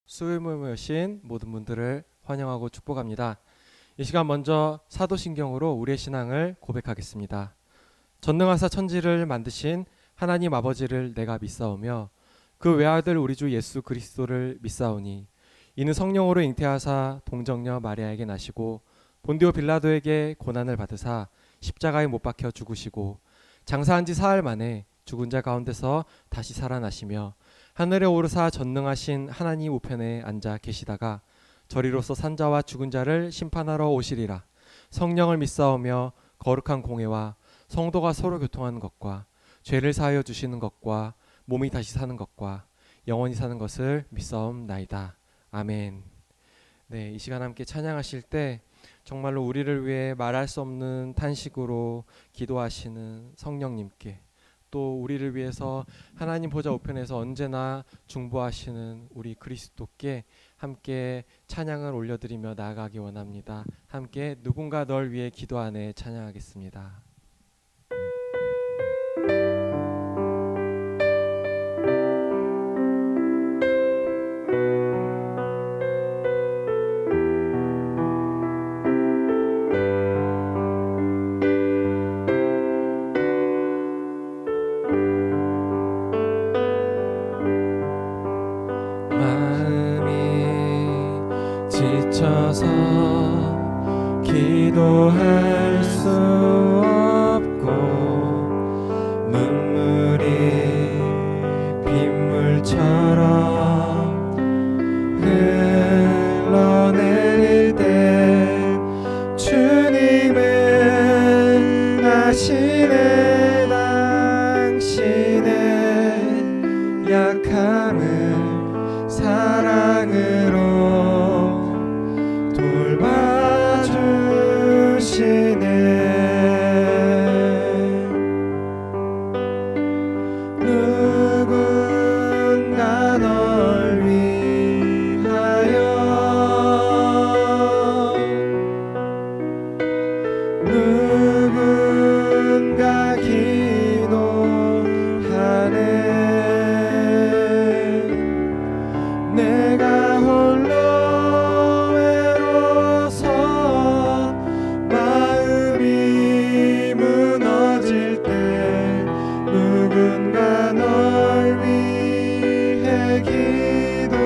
수요일 모임에 오신 모든 분들을 환영하고 축복합니다. 이 시간 먼저 사도신경으로 우리의 신앙을 고백하겠습니다. 전능하사 천지를 만드신 하나님 아버지를 내가 믿사오며 그 외아들 우리 주 예수 그리스도를 믿사오니 이는 성령으로 잉태하사 동정녀 마리아에게 나시고 본디오 빌라도에게 고난을 받으사 십자가에 못 박혀 죽으시고 장사한 지 사흘 만에 죽은 자 가운데서 다시 살아나시며 하늘에 오르사 전능하신 하나님 우편에 앉아 계시다가 저리로서 산자와 죽은 자를 심판하러 오시리라. 성령을 믿사오며 거룩한 공회와 성도가 서로 교통하는 것과 죄를 사하여 주시는 것과 몸이 다시 사는 것과 영원히 사는 것을 믿사옵나이다. 아멘. 네, 이 시간 함께 찬양하실 때 정말로 우리를 위해 말할 수 없는 탄식으로 기도하시는 성령님께, 또 우리를 위해서 하나님 보좌 우편에서 언제나 중보하시는 우리 그리스도께 함께 찬양을 올려드리며 나아가기 원합니다. 함께 누군가 널 위해 기도하네 찬양하겠습니다. 마음이 지쳐서 기도할 수 없고 눈물이 빗물처럼 흘러내릴 때 주님은 아시네. 당신의 약함을 사랑으로 돌봐주시네. 누군가 널 위하여, 누군가 기도하네. 내가 홀로 외로워서 마음이 무너질 때 누군가 널 위해 기도하네.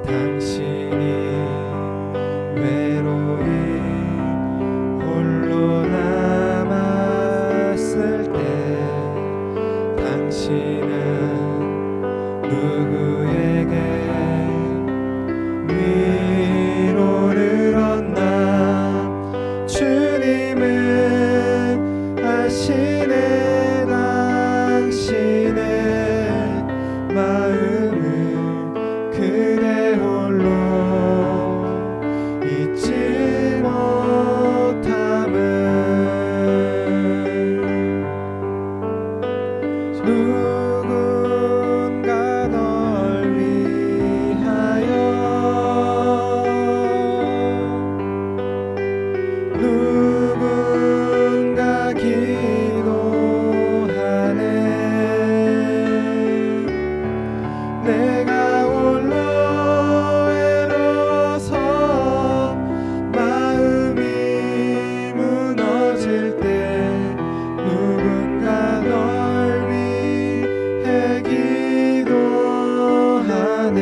당신이 외로이 홀로 남았을 때 당신은 누구에게 위로를 얻나. 주님은 아시네. 당신의 마음을 그대 홀로 잊지 못함을. 누군가 널 위하여, 누군가 기도하네. 내가 홀로 외로워서 마음이 무너질 때 누군가 널 위해 기도하네.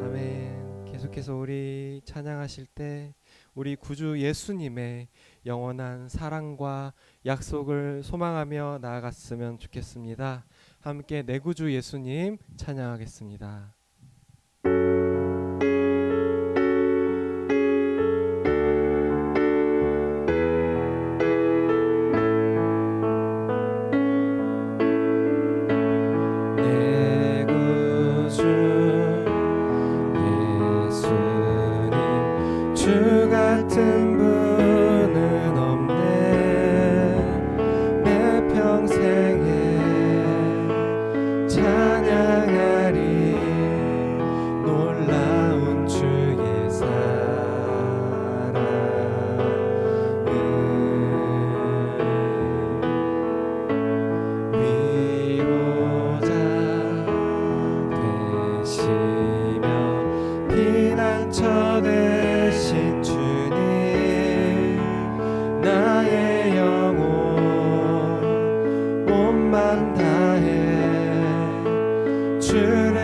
아멘. 계속해서 우리 찬양하실 때 우리 구주 예수님의 영원한 사랑과 약속을 소망하며 나아갔으면 좋겠습니다. 함께 내 구주 예수님 찬양하겠습니다. 내 구주 예수님 주 같은 분은 없네. 내 평생에 찬양하리.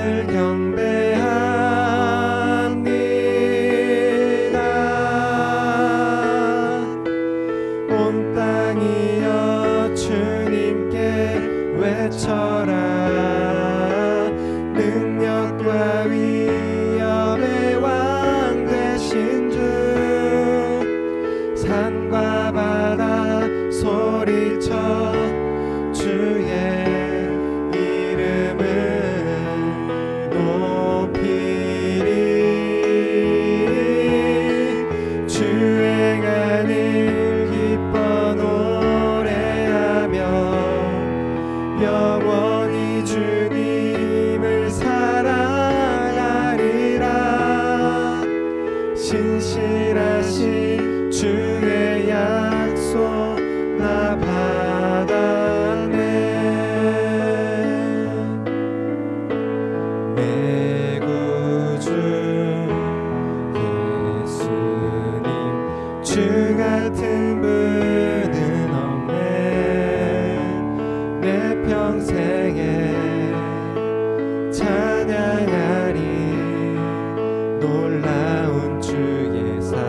주를 경배합니다. 온 땅이여 주님께 외쳐라. 능력과 위엄의 왕 되신 주, 산과 바다 소리쳐 주의 이름을 높이리. 주의 간을 기뻐 노래하며 영원히 주님을 사랑하리라. 신실하신 주의 약속 나 받았네. 내 구주 예수님, 주 같은 분은 없네. 내 평생에 찬양하리. 놀라운 주의 사랑을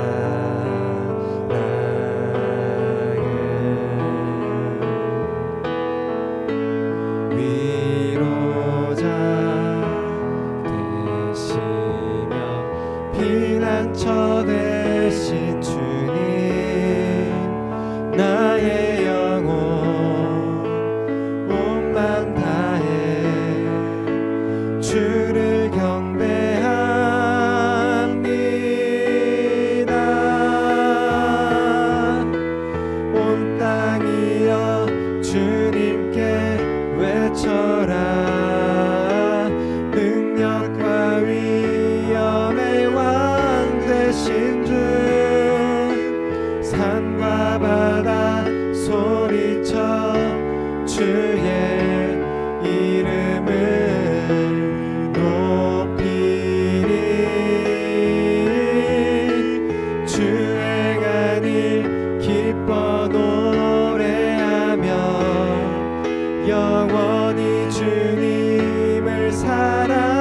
위로자 되시며 피난처 되신 주님, 나의 영혼 온 맘 다해 주를 경배합니다. 온 땅이여 주님께 외쳐라. 능력과 위엄의 왕 되신 주, 산과 바다 소리쳐 주의 이름을 높이리. 주의 간을 기뻐 노래하며 영원히 주님을 사랑하리라.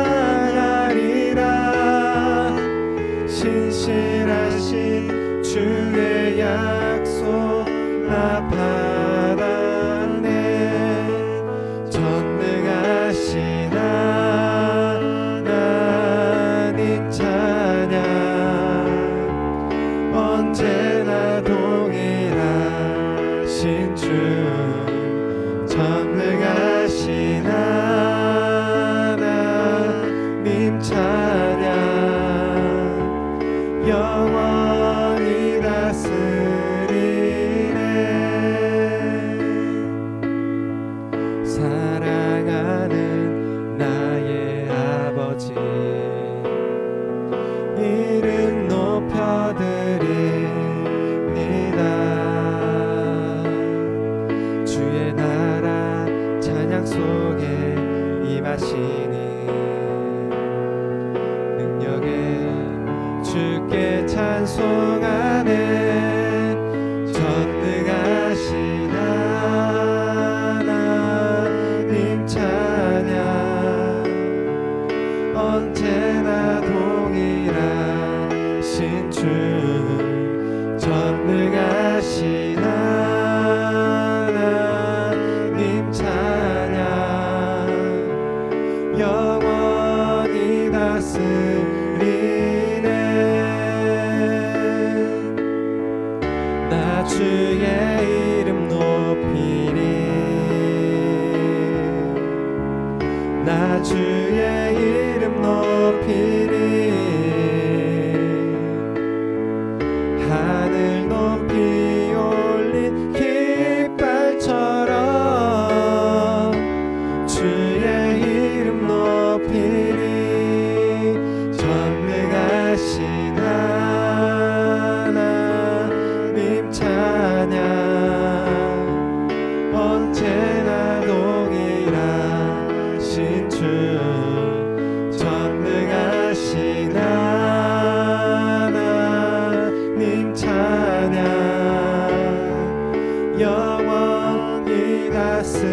신실하신 주의 약속 나 받았네. 전능하신 하나님 찬양, 언제나 동일하신 주, 전능하신 하나님 찬양, 영원히 다스리네. 사랑하는 나의 아버지, 이름 높여드립니다. 주의 나라 찬양 속에 임하시니 능력에 주께 찬송하네. 전능하신 하나님 찬양, 언제나 동일하신 주, 전능하신 하나님 찬양, 영원히 다스리네. 나 주의 이름 높이리. 나 주의 이름 높이리. 하늘 높이 올린 깃발처럼 주의 이름 높이리. 전능하신 하나님 찬양, 언제나 동일하신 주, 전능하신 하나님 찬양, 영원히 다스리네.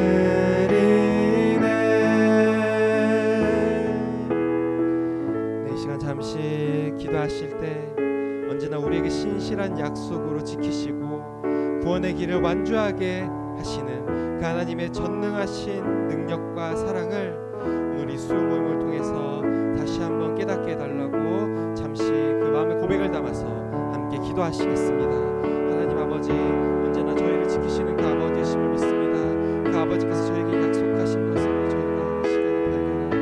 특별한 약속으로 지키시고 구원의 길을 완주하게 하시는 그 하나님의 전능하신 능력과 사랑을 오늘 이 수요 모임을 통해서 다시 한번 깨닫게 해달라고 잠시 그 마음의 고백을 담아서 함께 기도하시겠습니다. 하나님 아버지, 언제나 저희를 지키시는 그 아버지심을 믿습니다. 그 아버지께서 저에게 약속하신 것을 저희가 이 시간에 발견하고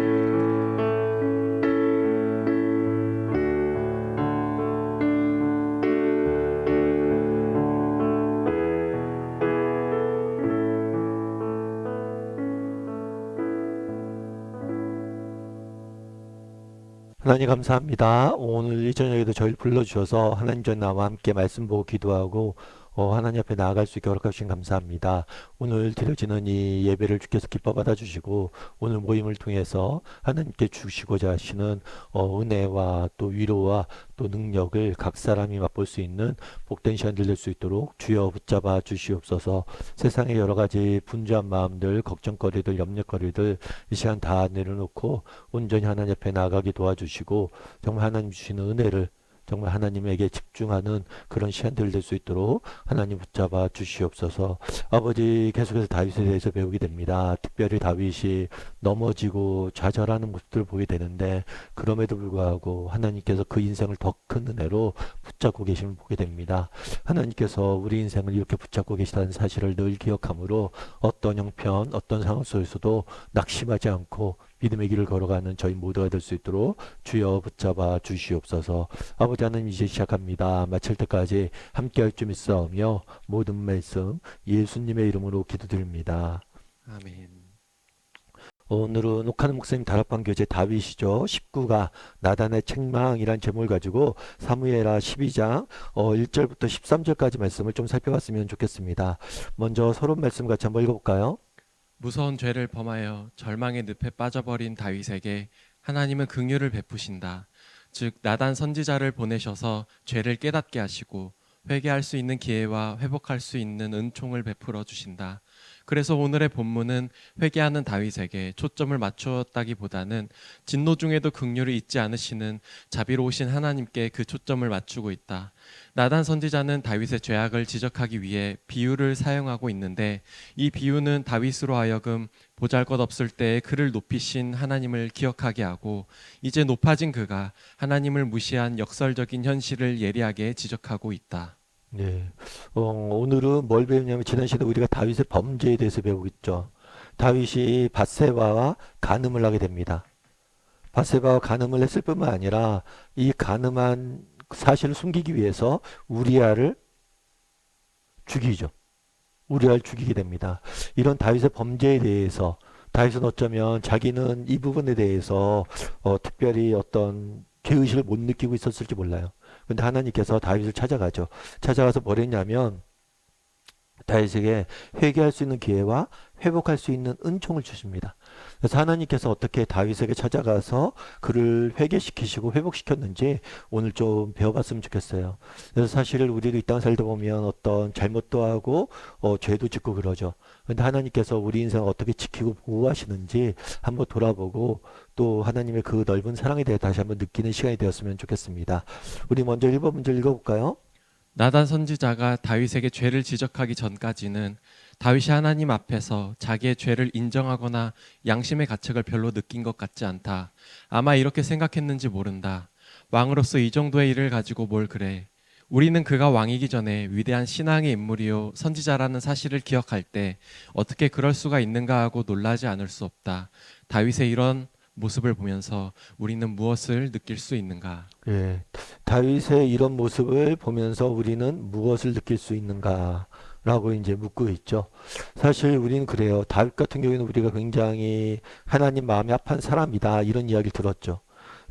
하나님 감사합니다. 오늘 이 저녁에도 저희를 불러주셔서 하나님 전 나와 함께 말씀 보고 기도하고 하나님 앞에 나아갈 수 있게 허락하신 감사합니다. 오늘 드려지는 이 예배를 주께서 기뻐 받아주시고 오늘 모임을 통해서 하나님께 주시고자 하시는 은혜와 또 위로와 또 능력을 각 사람이 맛볼 수 있는 복된 시간들 될 수 있도록 주여 붙잡아 주시옵소서. 세상의 여러 가지 분주한 마음들, 걱정거리들, 염려거리들 이 시간 다 내려놓고 온전히 하나님 앞에 나아가게 도와주시고 정말 하나님 주시는 은혜를 정말 하나님에게 집중하는 그런 시간들 될 수 있도록 하나님 붙잡아 주시옵소서. 아버지, 계속해서 다윗에 대해서 배우게 됩니다. 특별히 다윗이 넘어지고 좌절하는 모습들을 보게 되는데 그럼에도 불구하고 하나님께서 그 인생을 더 큰 은혜로 붙잡고 계심을 보게 됩니다. 하나님께서 우리 인생을 이렇게 붙잡고 계시다는 사실을 늘 기억하므로 어떤 형편, 어떤 상황 속에서도 낙심하지 않고 믿음의 길을 걸어가는 저희 모두가 될 수 있도록 주여 붙잡아 주시옵소서. 아버지 하나님, 이제 시작합니다. 마칠 때까지 함께할 줄 믿사오며 모든 말씀 예수님의 이름으로 기도드립니다. 아멘. 오늘은 옥하는 목사님 다락방 교재 다윗이죠. 19가 나단의 책망이란 제목을 가지고 사무엘하 12장 1절부터 13절까지 말씀을 좀 살펴봤으면 좋겠습니다. 먼저 서론 말씀 같이 한번 읽어볼까요? 무서운 죄를 범하여 절망의 늪에 빠져버린 다윗에게 하나님은 긍휼을 베푸신다. 즉 나단 선지자를 보내셔서 죄를 깨닫게 하시고 회개할 수 있는 기회와 회복할 수 있는 은총을 베풀어 주신다. 그래서 오늘의 본문은 회개하는 다윗에게 초점을 맞추었다기보다는 진노 중에도 긍휼을 잊지 않으시는 자비로우신 하나님께 그 초점을 맞추고 있다. 나단 선지자는 다윗의 죄악을 지적하기 위해 비유를 사용하고 있는데 이 비유는 다윗으로 하여금 보잘것없을 때에 그를 높이신 하나님을 기억하게 하고 이제 높아진 그가 하나님을 무시한 역설적인 현실을 예리하게 지적하고 있다. 네. 오늘은 뭘 배우냐면 지난 시간에 우리가 다윗의 범죄에 대해서 배우고 있죠. 다윗이 밧세바와 간음을 하게 됩니다. 밧세바와 간음을 했을 뿐만 아니라 이 간음한 사실을 숨기기 위해서 우리아를 죽이죠. 우리아를 죽이게 됩니다. 이런 다윗의 범죄에 대해서 다윗은 어쩌면 자기는 이 부분에 대해서 특별히 어떤 죄의식을 못 느끼고 있었을지 몰라요. 근데 하나님께서 다윗을 찾아가죠. 찾아가서 뭘 했냐면 다윗에게 회개할 수 있는 기회와 회복할 수 있는 은총을 주십니다. 그래서 하나님께서 어떻게 다윗에게 찾아가서 그를 회개시키시고 회복시켰는지 오늘 좀 배워봤으면 좋겠어요. 그래서 사실 우리도 이 땅 살다 보면 어떤 잘못도 하고 죄도 짓고 그러죠. 근데 하나님께서 우리 인생을 어떻게 지키고 보호하시는지 한번 돌아보고 또 하나님의 그 넓은 사랑에 대해 다시 한번 느끼는 시간이 되었으면 좋겠습니다. 우리 먼저 1번 문제 읽어볼까요? 나단 선지자가 다윗에게 죄를 지적하기 전까지는 다윗이 하나님 앞에서 자기의 죄를 인정하거나 양심의 가책을 별로 느낀 것 같지 않다. 아마 이렇게 생각했는지 모른다. 왕으로서 이 정도의 일을 가지고 뭘 그래. 우리는 그가 왕이기 전에 위대한 신앙의 인물이요 선지자라는 사실을 기억할 때 어떻게 그럴 수가 있는가 하고 놀라지 않을 수 없다. 다윗의 이런 모습을 보면서 우리는 무엇을 느낄 수 있는가? 예, 다윗의 이런 모습을 보면서 우리는 무엇을 느낄 수 있는가? 라고 이제 묻고 있죠. 사실 우리는 그래요. 다윗 같은 경우에는 우리가 굉장히 하나님 마음이 합한 사람이다. 이런 이야기를 들었죠.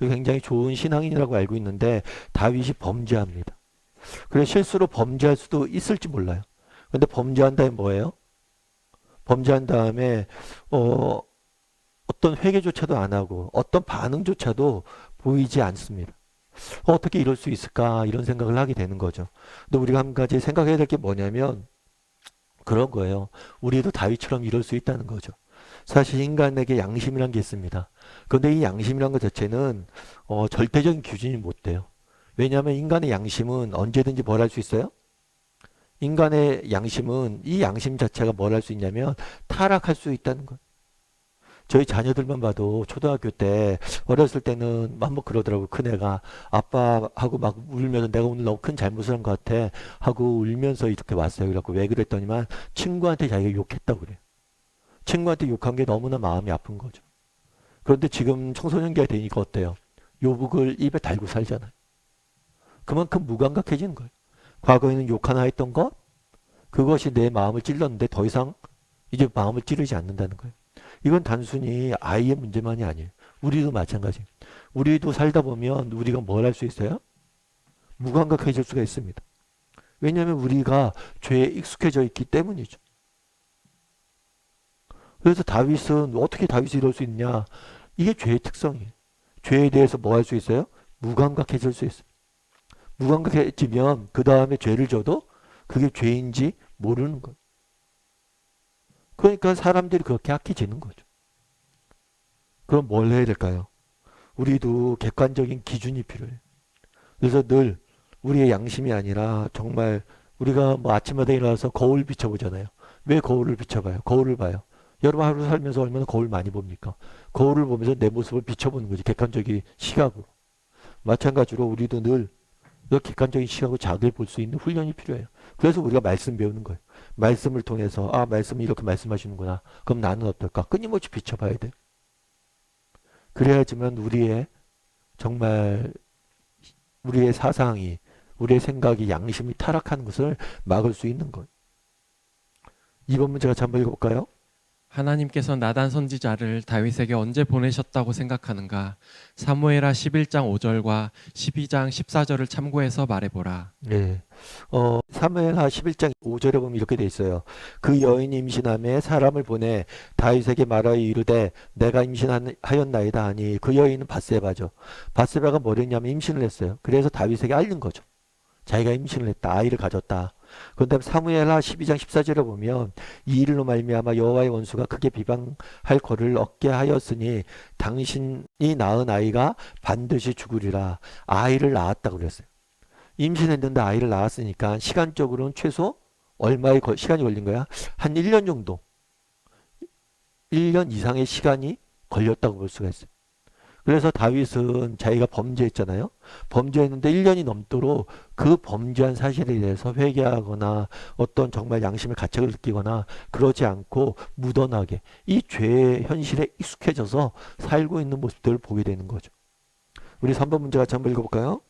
굉장히 좋은 신앙인이라고 알고 있는데 다윗이 범죄합니다. 그래 실수로 범죄할 수도 있을지 몰라요. 근데 범죄한 다음에 뭐예요? 범죄한 다음에 어떤 회개조차도 안 하고 어떤 반응조차도 보이지 않습니다. 어떻게 이럴 수 있을까 이런 생각을 하게 되는 거죠. 근데 우리가 한 가지 생각해야 될 게 뭐냐면 그런 거예요. 우리도 다윗처럼 이럴 수 있다는 거죠. 사실 인간에게 양심이란 게 있습니다. 그런데 이 양심이란 것 자체는 절대적인 기준이 못 돼요. 왜냐하면 인간의 양심은 언제든지 뭘 할 수 있어요? 인간의 양심은 이 양심 자체가 뭘 할 수 있냐면 타락할 수 있다는 거예요. 저희 자녀들만 봐도 초등학교 때 어렸을 때는 한번 그러더라고요. 큰애가 아빠하고 막 울면서 내가 오늘 너무 큰 잘못을 한 것 같아 하고 울면서 이렇게 왔어요. 그래갖고 왜 그랬더니만 친구한테 자기가 욕했다고 그래요. 친구한테 욕한 게 너무나 마음이 아픈 거죠. 그런데 지금 청소년기가 되니까 어때요? 욕을 입에 달고 살잖아요. 그만큼 무감각해지는 거예요. 과거에는 욕 하나 했던 것, 그것이 내 마음을 찔렀는데 더 이상 이제 마음을 찌르지 않는다는 거예요. 이건 단순히 아이의 문제만이 아니에요. 우리도 마찬가지예요. 우리도 살다 보면 우리가 뭘 할 수 있어요? 무감각해질 수가 있습니다. 왜냐하면 우리가 죄에 익숙해져 있기 때문이죠. 그래서 다윗은 어떻게 다윗이 이럴 수 있냐? 이게 죄의 특성이에요. 죄에 대해서 뭐 할 수 있어요? 무감각해질 수 있어요. 무감각해지면 그 다음에 죄를 져도 그게 죄인지 모르는 거예요. 그러니까 사람들이 그렇게 악해지는 거죠. 그럼 뭘 해야 될까요? 우리도 객관적인 기준이 필요해요. 그래서 늘 우리의 양심이 아니라 정말 우리가 뭐 아침마다 일어나서 거울 비춰보잖아요. 왜 거울을 비춰봐요? 거울을 봐요. 여러분 하루 살면서 얼마나 거울 많이 봅니까? 거울을 보면서 내 모습을 비춰보는 거지. 객관적인 시각으로. 마찬가지로 우리도 늘 객관적인 시각으로 자기를 볼 수 있는 훈련이 필요해요. 그래서 우리가 말씀 배우는 거예요. 말씀을 통해서 말씀이 이렇게 말씀하시는구나. 그럼 나는 어떨까? 끊임없이 비춰봐야 돼요. 그래야지만 우리의 정말 우리의 사상이 우리의 생각이 양심이 타락하는 것을 막을 수 있는 거예요. 2번 문제 같이 한번 읽어볼까요? 하나님께서 나단 선지자를 다윗에게 언제 보내셨다고 생각하는가? 사무엘하 11장 5절과 12장 14절을 참고해서 말해보라. 네. 사무엘하 11장 5절에 보면 이렇게 돼 있어요. 그 여인이 임신함에 사람을 보내 다윗에게 말하여 이르되 내가 임신하였나이다 하니 그 여인은 바세바죠. 바세바가 뭘 했냐면 임신을 했어요. 그래서 다윗에게 알린 거죠. 자기가 임신을 했다. 아이를 가졌다. 그런데 사무엘하 12장 14절에 보면 이 일로 말미암아 여호와의 원수가 크게 비방할 거를 얻게 하였으니 당신이 낳은 아이가 반드시 죽으리라. 아이를 낳았다고 그랬어요. 임신했는데 아이를 낳았으니까 시간적으로는 최소 얼마의 시간이 걸린 거야? 한 1년 정도. 1년 이상의 시간이 걸렸다고 볼 수가 있어요. 그래서 다윗은 자기가 범죄했잖아요. 범죄했는데 1년이 넘도록 그 범죄한 사실에 대해서 회개하거나 어떤 정말 양심의 가책을 느끼거나 그러지 않고 무던하게 이 죄의 현실에 익숙해져서 살고 있는 모습들을 보게 되는 거죠. 우리 3번 문제 같이 한번 읽어볼까요?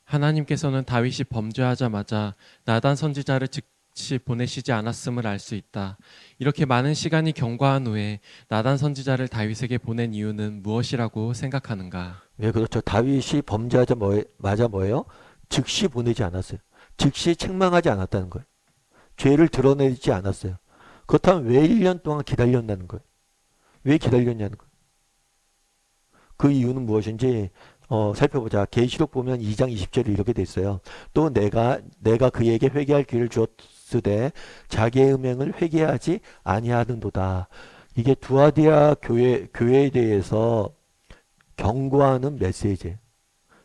하나님께서는 다윗이 범죄하자마자 나단 선지자를 즉시 보내시지 않았음을 알 수 있다. 이렇게 많은 시간이 경과한 후에 나단 선지자를 다윗에게 보낸 이유는 무엇이라고 생각하는가? 네, 그렇죠. 다윗이 범죄하자마자 뭐예요? 즉시 보내지 않았어요. 즉시 책망하지 않았다는 거예요. 죄를 드러내지 않았어요. 그렇다면 왜 1년 동안 기다렸다는 거예요? 왜 기다렸냐는 거예요. 그 이유는 무엇인지 살펴보자. 계시록 보면 2장 20절에 이렇게 돼 있어요. 또 내가 그에게 회개할 기회를 주었으되 자기의 음행을 회개하지 아니하는도다. 이게 두아디아 교회에 대해서 경고하는 메시지예요.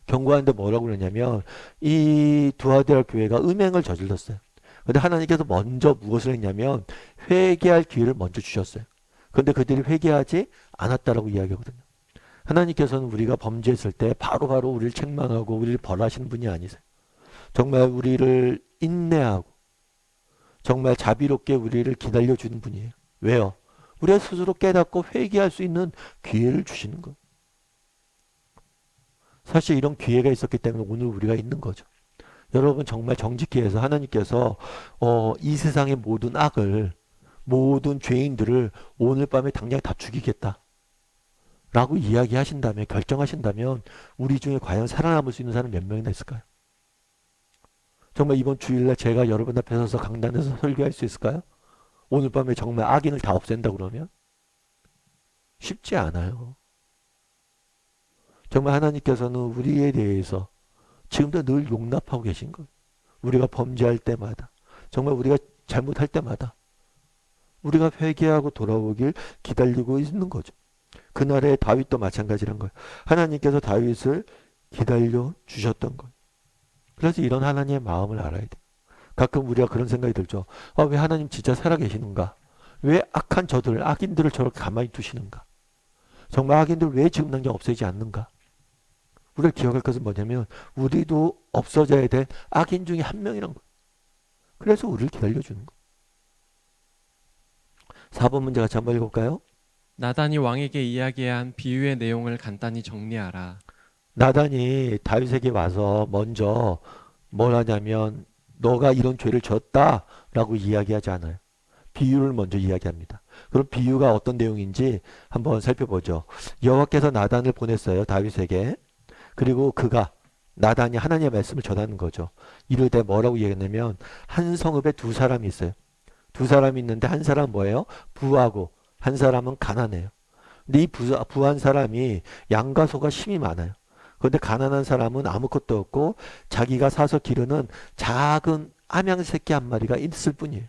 경고하는데 뭐라고 그러냐면 이 두아디아 교회가 음행을 저질렀어요. 근데 하나님께서 먼저 무엇을 했냐면 회개할 기회를 먼저 주셨어요. 그런데 그들이 회개하지 않았다라고 이야기하거든요. 하나님께서는 우리가 범죄했을 때 바로바로 우리를 책망하고 우리를 벌하시는 분이 아니세요. 정말 우리를 인내하고 정말 자비롭게 우리를 기다려주는 분이에요. 왜요? 우리가 스스로 깨닫고 회개할 수 있는 기회를 주시는 거예요. 사실 이런 기회가 있었기 때문에 오늘 우리가 있는 거죠. 여러분 정말 정직히 해서 하나님께서 이 세상의 모든 악을 모든 죄인들을 오늘 밤에 당장 다 죽이겠다 라고 이야기하신다면 결정하신다면 우리 중에 과연 살아남을 수 있는 사람 몇 명이나 있을까요? 정말 이번 주일날 제가 여러분 앞에 서서 강단에서 설교할 수 있을까요? 오늘 밤에 정말 악인을 다 없앤다 그러면? 쉽지 않아요. 정말 하나님께서는 우리에 대해서 지금도 늘 용납하고 계신 거예요. 우리가 범죄할 때마다 정말 우리가 잘못할 때마다 우리가 회개하고 돌아오길 기다리고 있는 거죠. 그날의 다윗도 마찬가지란 거예요. 하나님께서 다윗을 기다려 주셨던 거예요. 그래서 이런 하나님의 마음을 알아야 돼. 가끔 우리가 그런 생각이 들죠. 왜 하나님 진짜 살아계시는가? 왜 악한 저들, 악인들을 저렇게 가만히 두시는가? 정말 악인들 왜 지금 당장 없애지 않는가? 우리가 기억할 것은 뭐냐면 우리도 없어져야 될 악인 중에 한 명이란 거예요. 그래서 우리를 기다려주는 거예요. 4번 문제 같이 한번 읽어볼까요? 나단이 왕에게 이야기한 비유의 내용을 간단히 정리하라. 나단이 다윗에게 와서 먼저 뭘 하냐면 너가 이런 죄를 졌다라고 이야기하지 않아요. 비유를 먼저 이야기합니다. 그럼 비유가 어떤 내용인지 한번 살펴보죠. 여호와께서 나단을 보냈어요. 다윗에게. 그리고 그가 나단이 하나님의 말씀을 전하는 거죠. 이르되 뭐라고 얘기했냐면 한 성읍에 두 사람이 있어요. 두 사람이 있는데 한 사람은 뭐예요? 부하고 한 사람은 가난해요. 근데 이 부한 사람이 양과 소가 심이 많아요. 그런데 가난한 사람은 아무것도 없고 자기가 사서 기르는 작은 암양 새끼 한 마리가 있을 뿐이에요.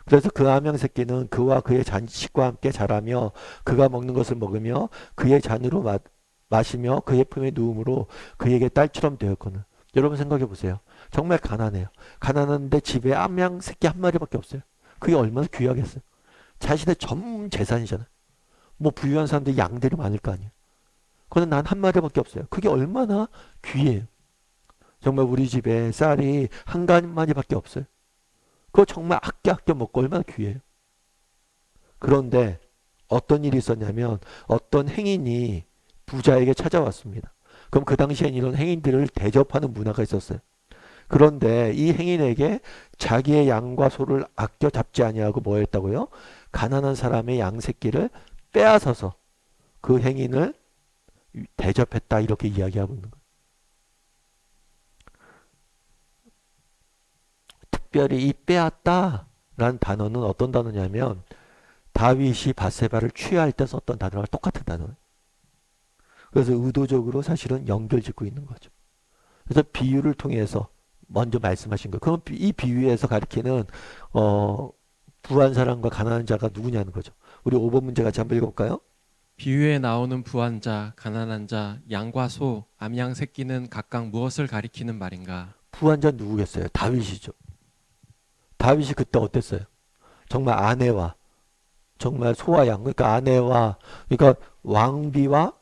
그래서 그 암양 새끼는 그와 그의 자식과 함께 자라며 그가 먹는 것을 먹으며 그의 잔으로 마시며 그의 품에 누움으로 그에게 딸처럼 되었거늘. 여러분 생각해 보세요. 정말 가난해요. 가난한데 집에 암양 새끼 한 마리밖에 없어요. 그게 얼마나 귀하겠어요. 자신의 전 재산이잖아요. 뭐 부유한 사람들이 양들이 많을 거 아니에요. 그런데 난 한 마리밖에 없어요. 그게 얼마나 귀해요. 정말 우리 집에 쌀이 한 가마리밖에 없어요. 그거 정말 아껴 먹고 얼마나 귀해요. 그런데 어떤 일이 있었냐면 어떤 행인이 부자에게 찾아왔습니다. 그럼 그 당시엔 이런 행인들을 대접하는 문화가 있었어요. 그런데 이 행인에게 자기의 양과 소를 아껴 잡지 아니하고 뭐 했다고요? 가난한 사람의 양 새끼를 빼앗아서 그 행인을 대접했다 이렇게 이야기하고 있는 거예요. 특별히 이 빼앗다라는 단어는 어떤 단어냐면 다윗이 밧세바를 취할 때 썼던 단어와 똑같은 단어예요. 그래서 의도적으로 사실은 연결짓고 있는 거죠. 그래서 비유를 통해서 먼저 말씀하신 거예요. 그럼 이 비유에서 가리키는 부한 사람과 가난한 자가 누구냐는 거죠. 우리 5번 문제 같이 한번 읽어볼까요? 비유에 나오는 부한 자, 가난한 자, 양과 소, 암양 새끼는 각각 무엇을 가리키는 말인가? 부한 자는 누구겠어요? 다윗이죠. 다윗이 그때 어땠어요? 정말 아내와 정말 소와 양, 그러니까 아내와 그러니까 왕비와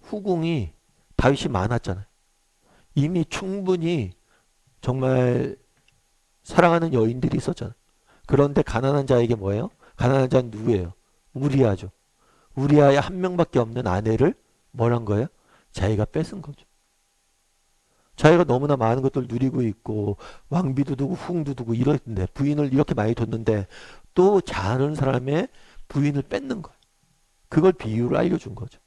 후궁이 다윗이 많았잖아요. 이미 충분히 정말 사랑하는 여인들이 있었잖아요. 그런데 가난한 자에게 뭐예요? 가난한 자는 누구예요? 우리아죠. 우리아의 한 명밖에 없는 아내를 뭘 한 거예요? 자기가 뺏은 거죠. 자기가 너무나 많은 것들을 누리고 있고 왕비도 두고 후궁도 두고 이랬는데 부인을 이렇게 많이 뒀는데 또 다른 사람의 부인을 뺏는 거예요. 그걸 비유로 알려준 거죠.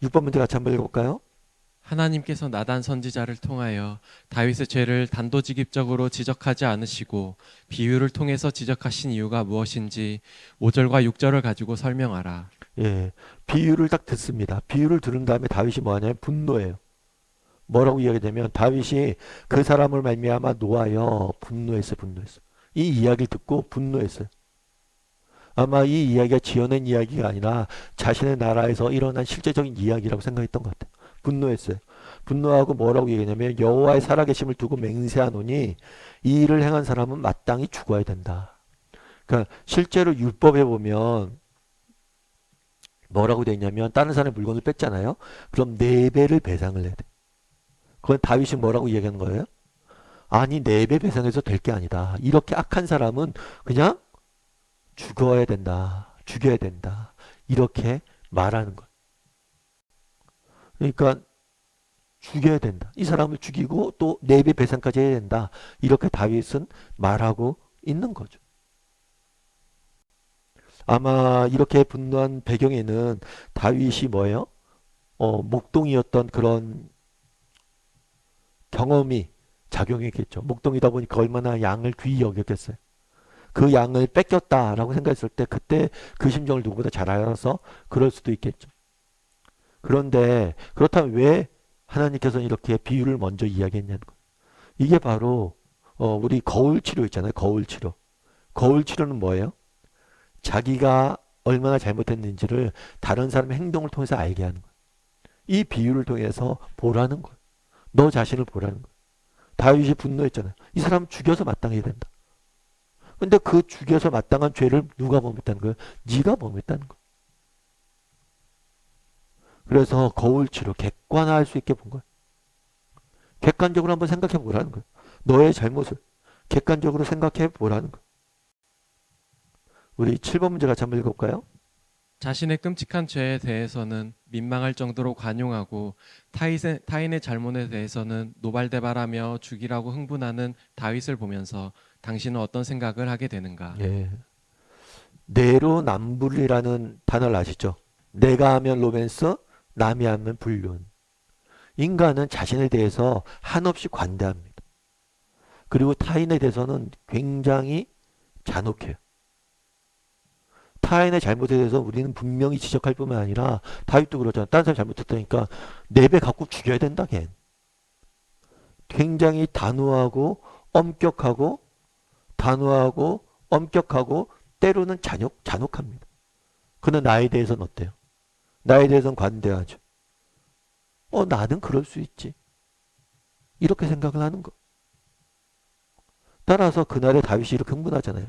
6번 문제 같이 한번 읽어볼까요? 하나님께서 나단 선지자를 통하여 다윗의 죄를 단도직입적으로 지적하지 않으시고 비유를 통해서 지적하신 이유가 무엇인지 5절과 6절을 가지고 설명하라. 예, 비유를 딱 듣습니다. 비유를 들은 다음에 다윗이 뭐하냐면 분노해요. 뭐라고 이야기되면 다윗이 그 사람을 말미암아 노하여 분노했어요. 이 이야기를 듣고 분노했어요. 아마 이 이야기가 지어낸 이야기가 아니라 자신의 나라에서 일어난 실제적인 이야기라고 생각했던 것 같아요. 분노했어요. 분노하고 뭐라고 얘기하냐면 여호와의 살아계심을 두고 맹세하노니 이 일을 행한 사람은 마땅히 죽어야 된다. 그러니까 실제로 율법에 보면 뭐라고 돼 있냐면 다른 사람의 물건을 뺐잖아요. 그럼 4배를 배상을 해야 돼. 그건 다윗이 뭐라고 얘기하는 거예요? 아니 4배 배상해서 될 게 아니다. 이렇게 악한 사람은 그냥 죽어야 된다. 죽여야 된다. 이렇게 말하는 거예요. 그러니까 죽여야 된다. 이 사람을 죽이고 또 4배 배상까지 해야 된다. 이렇게 다윗은 말하고 있는 거죠. 아마 이렇게 분노한 배경에는 다윗이 뭐예요? 목동이었던 그런 경험이 작용했겠죠. 목동이다 보니까 얼마나 양을 귀히 여겼겠어요. 그 양을 뺏겼다라고 생각했을 때 그때 그 심정을 누구보다 잘 알아서 그럴 수도 있겠죠. 그런데 그렇다면 왜 하나님께서는 이렇게 비유를 먼저 이야기했냐는 거예요. 이게 바로 우리 거울 치료 있잖아요. 거울 치료. 거울 치료는 뭐예요? 자기가 얼마나 잘못했는지를 다른 사람의 행동을 통해서 알게 하는 거예요. 이 비유를 통해서 보라는 거예요. 너 자신을 보라는 거예요. 다윗이 분노했잖아요. 이 사람 죽여서 마땅해야 된다. 근데 그 죽여서 마땅한 죄를 누가 범했다는 거예요? 네가 범했다는 거예요. 그래서 거울치로 객관화할 수 있게 본 거예요. 객관적으로 한번 생각해 보라는 거예요. 너의 잘못을 객관적으로 생각해 보라는 거예요. 우리 7번 문제 같이 한번 읽어볼까요? 자신의 끔찍한 죄에 대해서는 민망할 정도로 관용하고 타인의 잘못에 대해서는 노발대발하며 죽이라고 흥분하는 다윗을 보면서 당신은 어떤 생각을 하게 되는가? 예. 내로남불이라는 단어를 아시죠? 내가 하면 로맨스, 남이 하면 불륜. 인간은 자신에 대해서 한없이 관대합니다. 그리고 타인에 대해서는 굉장히 잔혹해요. 타인의 잘못에 대해서 우리는 분명히 지적할 뿐만 아니라 다윗도 그러잖아. 딴 사람 잘못했다니까 4배 갖고 죽여야 된다 걔. 굉장히 단호하고 엄격하고 때로는 잔혹합니다. 그는 나에 대해서는 어때요? 나에 대해서는 관대하죠. 나는 그럴 수 있지. 이렇게 생각을 하는 거. 따라서 그날의 다윗이 이렇게 흥분하잖아요.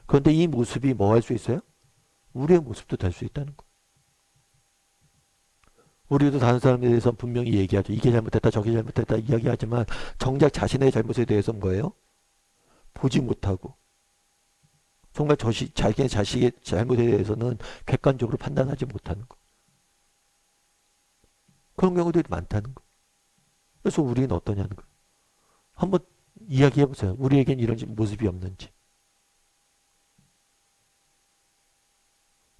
그런데 이 모습이 뭐 할 수 있어요? 우리의 모습도 될 수 있다는 거. 우리도 다른 사람에 대해서 분명히 얘기하죠. 이게 잘못했다, 저게 잘못했다 이야기하지만 정작 자신의 잘못에 대해서 뭐예요? 보지 못하고 정말 자기의 자식의 잘못에 대해서는 객관적으로 판단하지 못하는 거. 그런 경우들이 많다는 거. 그래서 우리는 어떠냐는 거. 한번 이야기해 보세요. 우리에겐 이런 모습이 없는지.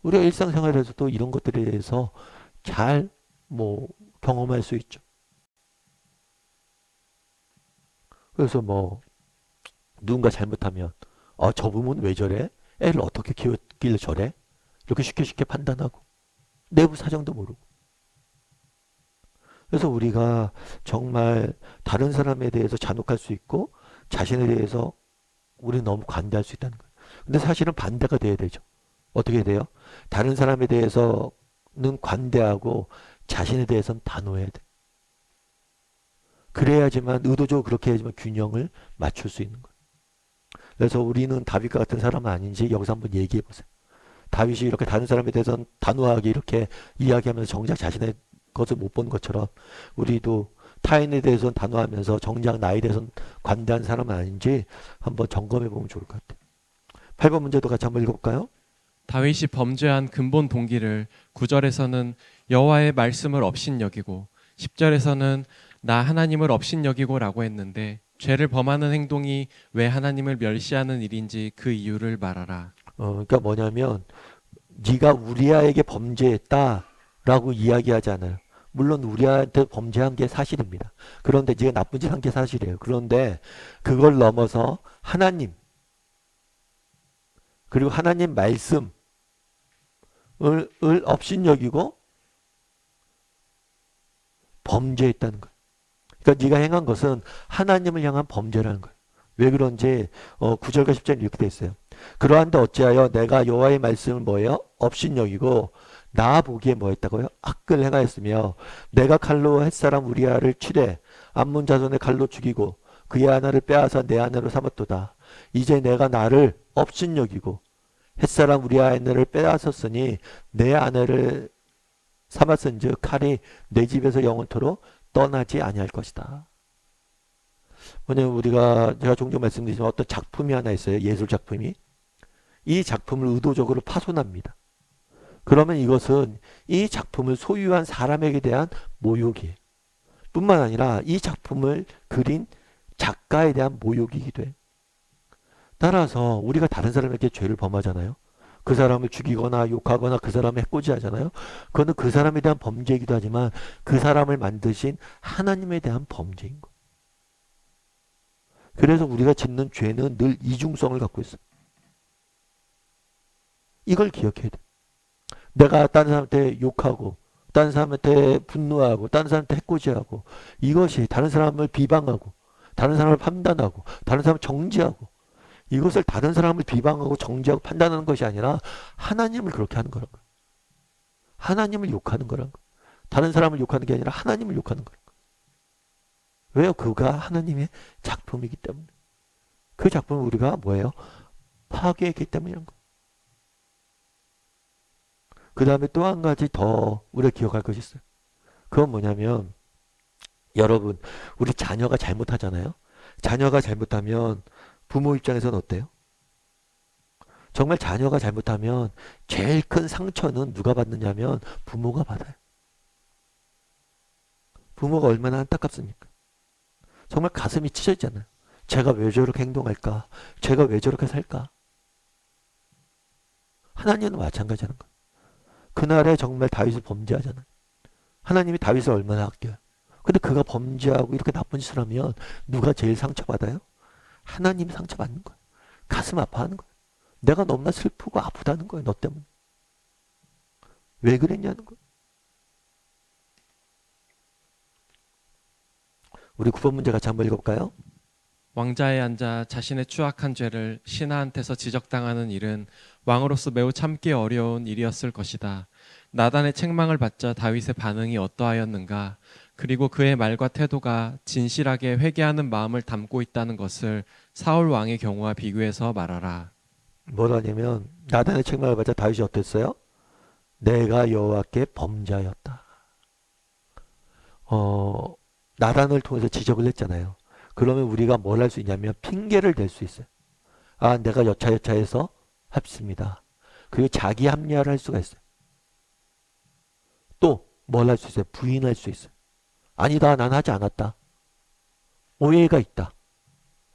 우리가 일상생활에서도 이런 것들에 대해서 잘 경험할 수 있죠. 그래서 누군가 잘못하면 저 부모는 왜 저래? 애를 어떻게 키웠길래 저래? 이렇게 쉽게 판단하고 내부 사정도 모르고. 그래서 우리가 정말 다른 사람에 대해서 잔혹할 수 있고 자신에 대해서 우리는 너무 관대할 수 있다는 거예요. 근데 사실은 반대가 돼야 되죠. 어떻게 돼요? 다른 사람에 대해서는 관대하고 자신에 대해서는 단호해야 돼. 그래야지만 의도적으로 그렇게 해야지만 균형을 맞출 수 있는 거예요. 그래서 우리는 다윗과 같은 사람은 아닌지 여기서 한번 얘기해 보세요. 다윗이 이렇게 다른 사람에 대해서는 단호하게 이렇게 이야기하면서 정작 자신의 것을 못 본 것처럼 우리도 타인에 대해서는 단호하면서 정작 나에 대해서는 관대한 사람은 아닌지 한번 점검해 보면 좋을 것 같아요. 8번 문제도 같이 한번 읽어볼까요? 다윗이 범죄한 근본 동기를 9절에서는 여호와의 말씀을 업신여기고 10절에서는 나 하나님을 업신여기고라고 했는데 죄를 범하는 행동이 왜 하나님을 멸시하는 일인지 그 이유를 말하라. 그러니까 뭐냐면 네가 우리아에게 범죄했다라고 이야기하지 않아요. 물론 우리한테 범죄한 게 사실입니다. 그런데 네가 나쁜 짓 한 게 사실이에요. 그런데 그걸 넘어서 하나님 그리고 하나님 말씀을 업신여기고 범죄했다는 거예요. 그러니까 네가 행한 것은 하나님을 향한 범죄라는 거예요. 왜 그런지 9절과 10절 이렇게 돼 있어요. 그러한데 어찌하여 내가 여호와의 말씀을 뭐예요? 업신여기고 나 보기에 뭐 했다고요? 악을 행하였으며 내가 칼로 햇사람 우리아를 치되 암몬 자손의 칼로 죽이고 그의 아내를 빼앗아 내 아내로 삼았도다. 이제 내가 나를 업신여기고 햇사람 우리아 아내를 빼앗았으니 내 아내를 삼았은즉 칼이 내 집에서 영원토록 떠나지 아니할 것이다. 왜냐면 제가 종종 말씀드리지만 어떤 작품이 하나 있어요. 예술 작품이. 이 작품을 의도적으로 파손합니다. 그러면 이것은 이 작품을 소유한 사람에게 대한 모욕이에요. 뿐만 아니라 이 작품을 그린 작가에 대한 모욕이기도 해요. 따라서 우리가 다른 사람에게 죄를 범하잖아요. 그 사람을 죽이거나 욕하거나 그 사람을 해코지하잖아요. 그거는 그 사람에 대한 범죄이기도 하지만 그 사람을 만드신 하나님에 대한 범죄인 거예요. 그래서 우리가 짓는 죄는 늘 이중성을 갖고 있어요. 이걸 기억해야 돼. 내가 다른 사람한테 욕하고 다른 사람한테 분노하고 다른 사람한테 해코지하고 이것이 다른 사람을 비방하고 다른 사람을 판단하고 다른 사람을 정죄하고 이것을 다른 사람을 비방하고 정죄하고 판단하는 것이 아니라 하나님을 그렇게 하는 거라는 거예요. 하나님을 욕하는 거라는 거예요. 다른 사람을 욕하는 게 아니라 하나님을 욕하는 거예요. 왜요? 그가 하나님의 작품이기 때문에. 그 작품을 우리가 뭐예요? 파괴했기 때문이란 거예요. 그 다음에 또 한 가지 더 우리가 기억할 것이 있어요. 그건 뭐냐면 여러분, 우리 자녀가 잘못하잖아요. 자녀가 잘못하면 부모 입장에서는 어때요? 정말 자녀가 잘못하면 제일 큰 상처는 누가 받느냐면 부모가 받아요. 부모가 얼마나 안타깝습니까? 정말 가슴이 찢어지잖아요. 제가 왜 저렇게 행동할까? 제가 왜 저렇게 살까? 하나님은 마찬가지라는 거예요. 그날에 정말 다윗이 범죄하잖아요. 하나님이 다윗을 얼마나 아껴요. 근데 그가 범죄하고 이렇게 나쁜 짓을 하면 누가 제일 상처받아요? 하나님이 상처받는 거예요. 가슴 아파하는 거예요. 내가 너무나 슬프고 아프다는 거예요. 너 때문에. 왜 그랬냐는 거예요. 우리 9번 문제 같이 한번 읽어볼까요? 왕자에 앉아 자신의 추악한 죄를 신하한테서 지적당하는 일은 왕으로서 매우 참기 어려운 일이었을 것이다. 나단의 책망을 받자 다윗의 반응이 어떠하였는가? 그리고 그의 말과 태도가 진실하게 회개하는 마음을 담고 있다는 것을 사울 왕의 경우와 비교해서 말하라. 뭐라냐면 나단의 책망을 받자 다윗이 어땠어요? 내가 여호와께 범죄하였다. 나단을 통해서 지적을 했잖아요. 그러면 우리가 뭘 할 수 있냐면 핑계를 댈 수 있어요. 아, 내가 여차여차해서 합습니다. 그리고 자기 합리화를 할 수가 있어요. 또 뭘 할 수 있어요? 부인할 수 있어요. 아니다, 난 하지 않았다. 오해가 있다.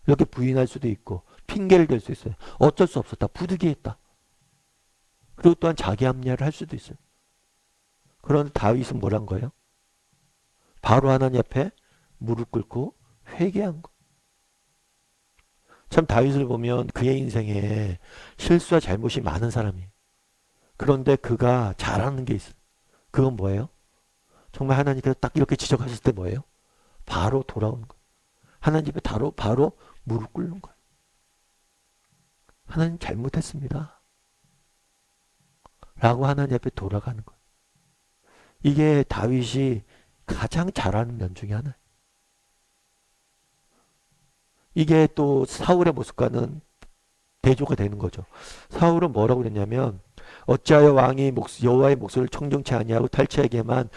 이렇게 부인할 수도 있고 핑계를 댈 수 있어요. 어쩔 수 없었다. 부득이했다. 그리고 또한 자기 합리화를 할 수도 있어요. 그런데 다윗은 뭐란 거예요? 바로 하나님 앞에 무릎 꿇고 회개한 거. 참 다윗을 보면 그의 인생에 실수와 잘못이 많은 사람이에요. 그런데 그가 잘하는 게 있어요. 그건 뭐예요? 정말 하나님께서 딱 이렇게 지적하실 때 뭐예요? 바로 돌아오는 거예요. 하나님 앞에 바로 무릎 꿇는 거예요. 하나님 잘못했습니다. 라고 하나님 앞에 돌아가는 거예요. 이게 다윗이 가장 잘하는 면 중에 하나예요. 이게 또 사울의 모습과는 대조가 되는 거죠. 사울은 뭐라고 그랬냐면 어찌하여 왕이 여호와의 목소리를 청종치 아니하고 탈취하기에만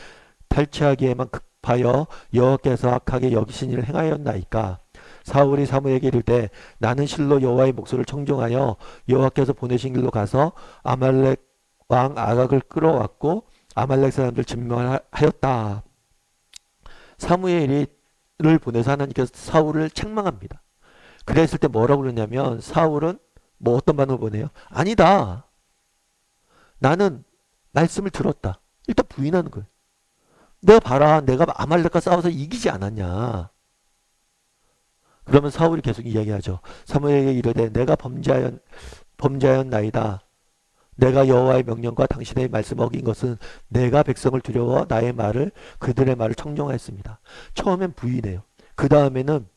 급하여 여호와께서 악하게 여기신 일을 행하였나이까. 사울이 사무엘에게 이르되 나는 실로 여호와의 목소리를 청종하여 여호와께서 보내신 길로 가서 아말렉 왕 아각을 끌어왔고 아말렉 사람들 진멸하였다. 사무엘을 보내서 하나님께서 사울을 책망합니다. 그랬을 때 뭐라고 그러냐면 사울은 뭐 어떤 반응을 보내요? 아니다. 나는 말씀을 들었다. 일단 부인하는 거예요. 내가 봐라. 내가 아말렉과 싸워서 이기지 않았냐. 그러면 사울이 계속 이야기하죠. 사무엘에게 이르되 내가 범죄하였나이다. 내가 여호와의 명령과 당신의 말씀을 어긴 것은 내가 백성을 두려워 그들의 말을 청종하였습니다. 처음엔 부인해요. 그 다음에는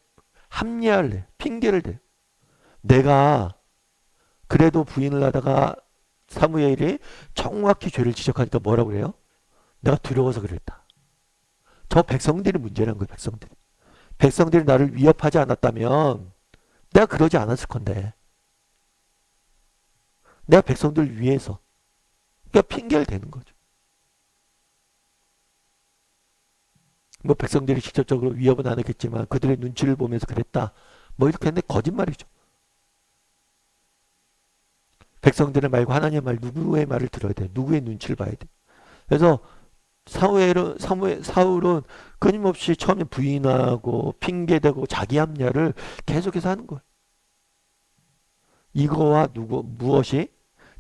합리화를 해. 핑계를 대. 내가 그래도 부인을 하다가 사무엘이 정확히 죄를 지적하니까 뭐라고 그래요? 내가 두려워서 그랬다. 저 백성들이 문제라는 거예요. 백성들이 나를 위협하지 않았다면 내가 그러지 않았을 건데. 내가 백성들 위해서. 그러니까 핑계를 대는 거죠. 뭐 백성들이 직접적으로 위협은 안 했겠지만 그들의 눈치를 보면서 그랬다. 뭐 이렇게 했는데 거짓말이죠. 백성들의 말과 하나님의 말 누구의 말을 들어야 돼? 누구의 눈치를 봐야 돼? 그래서 사울은 끊임없이 처음에 부인하고 핑계대고 자기 합리화를 계속해서 하는 거예요. 이거와 무엇이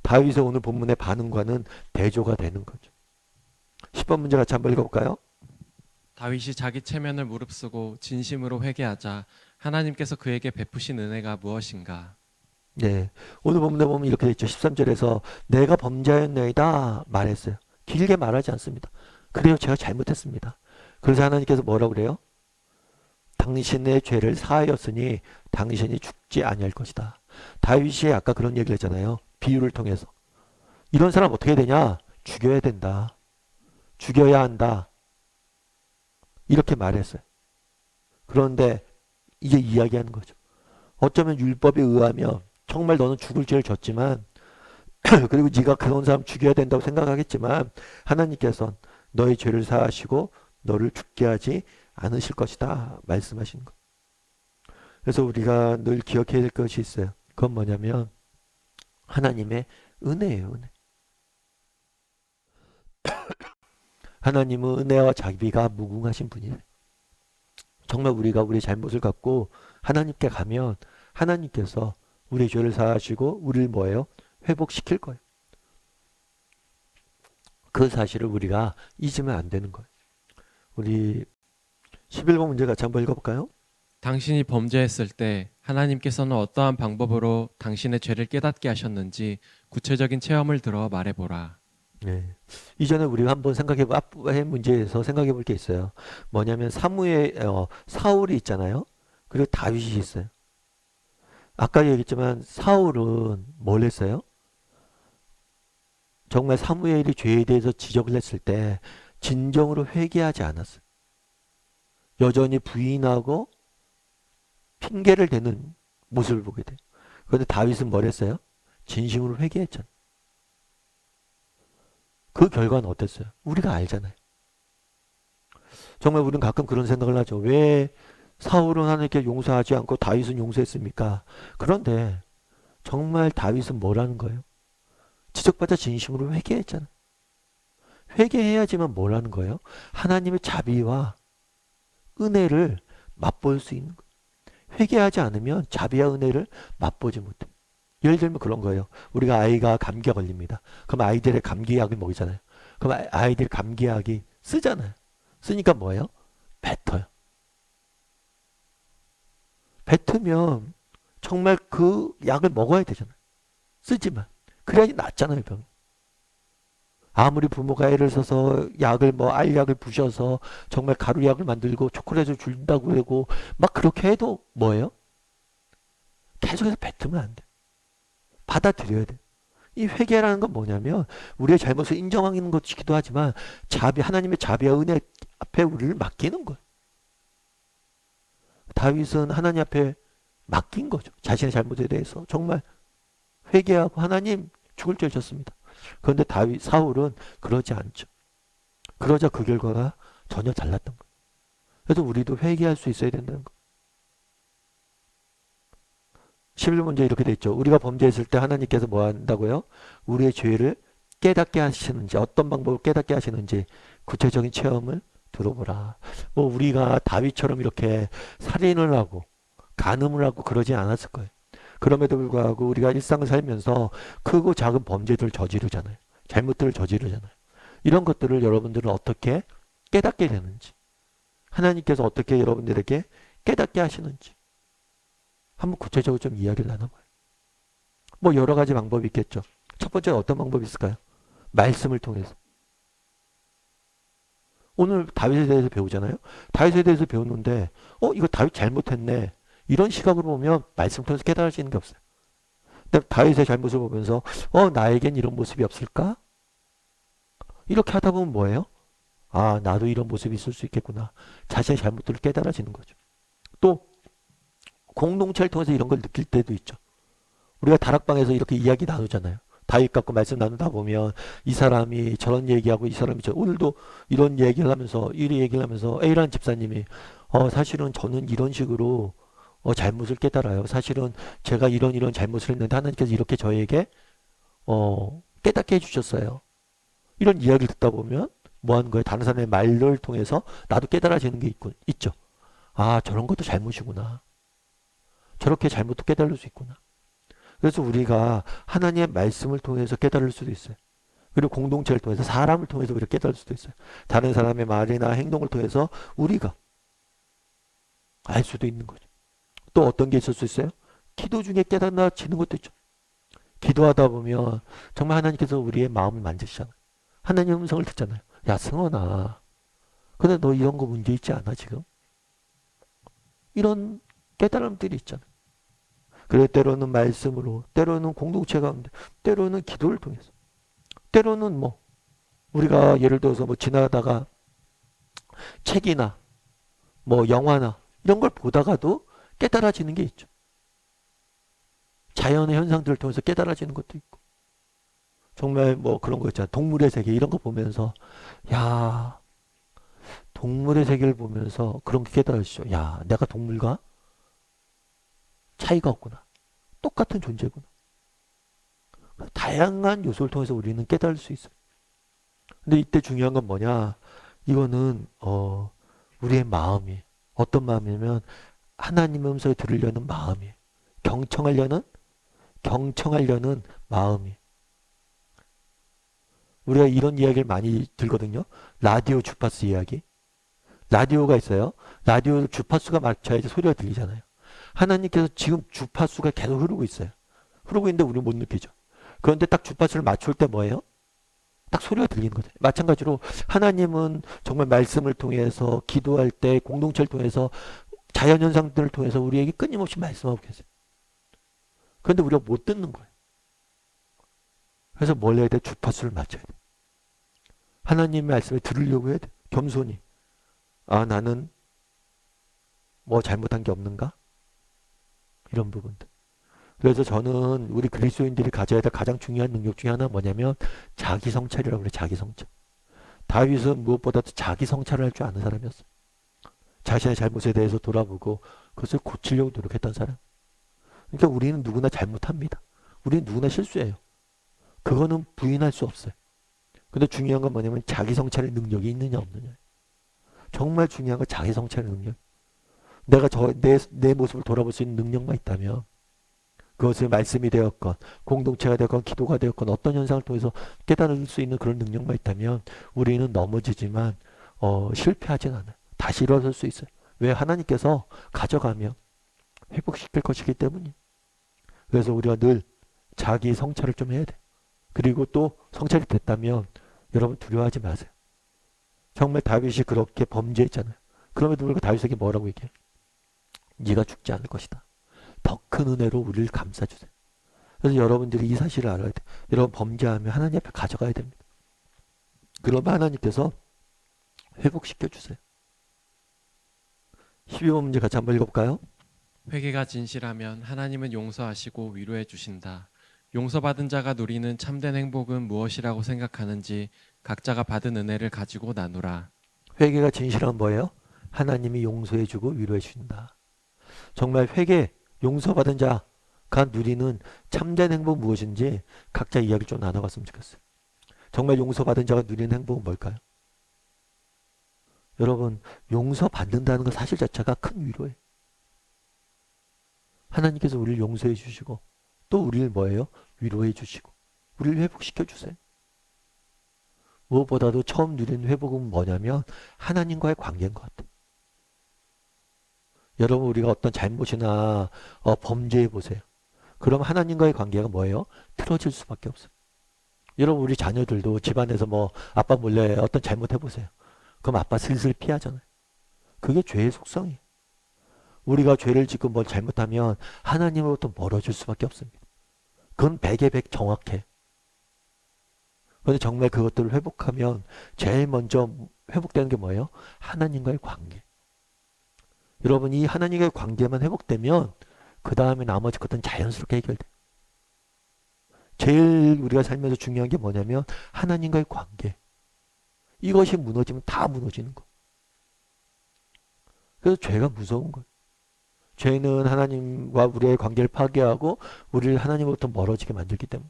다윗의 오늘 본문의 반응과는 대조가 되는 거죠. 10번 문제 같이 한번 읽어볼까요? 다윗이 자기 체면을 무릅쓰고 진심으로 회개하자 하나님께서 그에게 베푸신 은혜가 무엇인가? 네. 오늘 본문에 보면 이렇게 있죠. 13절에서 내가 범죄하였나이다 말했어요. 길게 말하지 않습니다. 그래요. 제가 잘못했습니다. 그래서 하나님께서 뭐라고 그래요? 당신의 죄를 사하였으니 당신이 죽지 아니할 것이다. 다윗이 아까 그런 얘기를 했잖아요. 비유를 통해서. 이런 사람 어떻게 되냐? 죽여야 된다. 죽여야 한다. 이렇게 말했어요. 그런데 이제 이야기하는 거죠. 어쩌면 율법에 의하면 정말 너는 죽을 죄를 졌지만 그리고 네가 그런 사람 죽여야 된다고 생각하겠지만 하나님께서는 너의 죄를 사하시고 너를 죽게 하지 않으실 것이다 말씀하시는 거. 그래서 우리가 늘 기억해야 될 것이 있어요. 그건 뭐냐면 하나님의 은혜예요. 은혜. 하나님은 은혜와 자비가 무궁하신 분이에요. 정말 우리가 우리의 잘못을 갖고 하나님께 가면 하나님께서 우리의 죄를 사하시고 우리를 뭐예요? 회복시킬 거예요. 그 사실을 우리가 잊으면 안 되는 거예요. 우리 11번 문제 같이 한번 읽어볼까요? 당신이 범죄했을 때 하나님께서는 어떠한 방법으로 당신의 죄를 깨닫게 하셨는지 구체적인 체험을 들어 말해보라. 네. 이전에 우리가 한번 앞의 문제에서 생각해 볼 게 있어요. 뭐냐면 사울이 있잖아요. 그리고 다윗이 있어요. 아까 얘기했지만 사울은 뭘 했어요? 정말 사무엘이 죄에 대해서 지적을 했을 때 진정으로 회개하지 않았어요. 여전히 부인하고 핑계를 대는 모습을 보게 돼요. 그런데 다윗은 뭘 했어요? 진심으로 회개했잖아요. 그 결과는 어땠어요? 우리가 알잖아요. 정말 우리는 가끔 그런 생각을 하죠. 왜 사울은 하나님께 용서하지 않고 다윗은 용서했습니까? 그런데 정말 다윗은 뭐라는 거예요? 지적받아 진심으로 회개했잖아요. 회개해야지만 뭐라는 거예요? 하나님의 자비와 은혜를 맛볼 수 있는 거예요. 회개하지 않으면 자비와 은혜를 맛보지 못해요. 예를 들면 그런 거예요. 우리가 아이가 감기가 걸립니다. 그럼 아이들의 감기약을 먹이잖아요. 그럼 아이들 감기약이 쓰잖아요. 쓰니까 뭐예요? 뱉어요. 뱉으면 정말 그 약을 먹어야 되잖아요. 쓰지만. 그래야지 낫잖아요, 병. 아무리 부모가 애를 써서 약을 알약을 부셔서 정말 가루약을 만들고 초콜릿을 준다고 하고 막 그렇게 해도 뭐예요? 계속해서 뱉으면 안 돼. 받아들여야 돼. 이 회개라는 건 뭐냐면 우리의 잘못을 인정하는 것이기도 하지만 하나님의 자비와 은혜 앞에 우리를 맡기는 거예요. 다윗은 하나님 앞에 맡긴 거죠. 자신의 잘못에 대해서 정말 회개하고 하나님 죽을 죄를 졌습니다. 그런데 사울은 그러지 않죠. 그러자 그 결과가 전혀 달랐던 거예요. 그래서 우리도 회개할 수 있어야 된다는 거예요. 11문제 이렇게 돼 있죠. 우리가 범죄했을 때 하나님께서 뭐 한다고요? 우리의 죄를 깨닫게 하시는지 어떤 방법을 깨닫게 하시는지 구체적인 체험을 들어보라. 우리가 다윗처럼 이렇게 살인을 하고 간음을 하고 그러지 않았을 거예요. 그럼에도 불구하고 우리가 일상을 살면서 크고 작은 범죄들을 저지르잖아요. 잘못들을 저지르잖아요. 이런 것들을 여러분들은 어떻게 깨닫게 되는지 하나님께서 어떻게 여러분들에게 깨닫게 하시는지 한번 구체적으로 좀 이야기를 나눠봐요. 여러 가지 방법이 있겠죠. 첫 번째 어떤 방법이 있을까요? 말씀을 통해서. 오늘 다윗에 대해서 배우잖아요. 다윗에 대해서 배우는데 이거 다윗 잘못했네. 이런 시각으로 보면 말씀 통해서 깨달을 수 있는 게 없어요. 근데 다윗의 잘못을 보면서 나에겐 이런 모습이 없을까? 이렇게 하다 보면 뭐예요? 아, 나도 이런 모습이 있을 수 있겠구나. 자신의 잘못들을 깨달아지는 거죠. 또 공동체를 통해서 이런 걸 느낄 때도 있죠. 우리가 다락방에서 이렇게 이야기 나누잖아요. 다윗 갖고 말씀 나누다 보면 이 사람이 저런 얘기하고 이 사람이 오늘도 이런 얘기를 하면서 A라는 집사님이 사실은 저는 이런 식으로 잘못을 깨달아요. 사실은 제가 이런 잘못을 했는데 하나님께서 이렇게 저에게 깨닫게 해주셨어요. 이런 이야기를 듣다 보면 뭐 하는 거예요? 다른 사람의 말을 통해서 나도 깨달아지는 게 있죠. 아, 저런 것도 잘못이구나. 저렇게 잘못도 깨달을 수 있구나. 그래서 우리가 하나님의 말씀을 통해서 깨달을 수도 있어요. 그리고 공동체를 통해서 사람을 통해서 우리가 깨달을 수도 있어요. 다른 사람의 말이나 행동을 통해서 우리가 알 수도 있는 거죠. 또 어떤 게 있을 수 있어요? 기도 중에 깨달아지는 것도 있죠. 기도하다 보면 정말 하나님께서 우리의 마음을 만지시잖아요. 하나님의 음성을 듣잖아요. 야, 승원아. 근데 너 이런 거 문제 있지 않아, 지금? 이런 깨달음들이 있잖아요. 그래, 때로는 말씀으로, 때로는 공동체 가운데, 때로는 기도를 통해서, 때로는 우리가 예를 들어서 지나가다가 책이나, 영화나, 이런 걸 보다가도 깨달아지는 게 있죠. 자연의 현상들을 통해서 깨달아지는 것도 있고. 정말 뭐 그런 거 있잖아요. 동물의 세계 이런 거 보면서 야, 동물의 세계를 보면서 그런 게 깨달아지죠. 야, 내가 동물과 차이가 없구나. 똑같은 존재구나. 다양한 요소를 통해서 우리는 깨달을 수 있어요. 근데 이때 중요한 건 뭐냐? 이거는 우리의 마음이 어떤 마음이냐면 하나님의 음성을 들으려는 마음이 경청하려는 마음이. 우리가 이런 이야기를 많이 들거든요. 라디오 주파수 이야기. 라디오가 있어요. 라디오 주파수가 맞춰야지 소리가 들리잖아요. 하나님께서 지금 주파수가 계속 흐르고 있어요. 흐르고 있는데 우리는 못 느끼죠. 그런데 딱 주파수를 맞출 때 뭐예요? 딱 소리가 들리는 거죠. 마찬가지로 하나님은 정말 말씀을 통해서 기도할 때 공동체를 통해서 자연현상들을 통해서 우리에게 끊임없이 말씀하고 계세요. 그런데 우리가 못 듣는 거예요. 그래서 뭘 해야 돼? 주파수를 맞춰야 돼. 하나님의 말씀을 들으려고 해야 돼. 겸손히. 아, 나는 뭐 잘못한 게 없는가? 이런 부분들. 그래서 저는 우리 그리스도인들이 가져야 될 가장 중요한 능력 중에 하나는 뭐냐면 자기 성찰이라고 그래요. 자기 성찰. 다윗은 무엇보다도 자기 성찰을 할 줄 아는 사람이었어요. 자신의 잘못에 대해서 돌아보고 그것을 고치려고 노력했던 사람. 그러니까 우리는 누구나 잘못합니다. 우리는 누구나 실수해요. 그거는 부인할 수 없어요. 근데 중요한 건 뭐냐면 자기 성찰의 능력이 있느냐 없느냐. 정말 중요한 건 자기 성찰의 능력. 내가 내 모습을 돌아볼 수 있는 능력만 있다면 그것을 말씀이 되었건 공동체가 되었건 기도가 되었건 어떤 현상을 통해서 깨달을 수 있는 그런 능력만 있다면 우리는 넘어지지만 실패하진 않아요. 다시 일어설 수 있어요. 왜? 하나님께서 가져가면 회복시킬 것이기 때문이에요. 그래서 우리가 늘 자기 성찰을 좀 해야 돼. 그리고 또 성찰이 됐다면 여러분 두려워하지 마세요. 정말 다윗이 그렇게 범죄했잖아요. 그럼에도 불구하고 다윗에게 뭐라고 얘기해? 네가 죽지 않을 것이다. 더 큰 은혜로 우리를 감싸주세요. 그래서 여러분들이 이 사실을 알아야 돼. 여러분 범죄하면 하나님 앞에 가져가야 됩니다. 그러면 하나님께서 회복시켜 주세요. 12번 문제 같이 한번 읽어볼까요? 회개가 진실하면 하나님은 용서하시고 위로해 주신다. 용서받은 자가 누리는 참된 행복은 무엇이라고 생각하는지 각자가 받은 은혜를 가지고 나누라. 회개가 진실한 뭐예요? 하나님이 용서해주고 위로해 주신다. 정말 회개, 용서받은 자가 누리는 참된 행복은 무엇인지 각자 이야기 좀 나눠봤으면 좋겠어요. 정말 용서받은 자가 누리는 행복은 뭘까요? 여러분, 용서받는다는 것 사실 자체가 큰 위로예요. 하나님께서 우리를 용서해 주시고 또 우리를 뭐예요? 위로해 주시고 우리를 회복시켜 주세요. 무엇보다도 처음 누리는 회복은 뭐냐면 하나님과의 관계인 것 같아요. 여러분 우리가 어떤 잘못이나 범죄해 보세요. 그럼 하나님과의 관계가 뭐예요? 틀어질 수밖에 없어요. 여러분 우리 자녀들도 집안에서 뭐 아빠 몰래 어떤 잘못해 보세요. 그럼 아빠 슬슬 피하잖아요. 그게 죄의 속성이에요. 우리가 죄를 짓고 뭘 잘못하면 하나님으로부터 멀어질 수밖에 없습니다. 그건 100에 100 정확해. 그런데 정말 그것들을 회복하면 제일 먼저 회복되는 게 뭐예요? 하나님과의 관계. 여러분 이 하나님과의 관계만 회복되면 그 다음에 나머지 것들은 자연스럽게 해결돼요. 제일 우리가 살면서 중요한 게 뭐냐면 하나님과의 관계. 이것이 무너지면 다 무너지는 거. 그래서 죄가 무서운 거예요. 죄는 하나님과 우리의 관계를 파괴하고 우리를 하나님으로부터 멀어지게 만들기 때문에.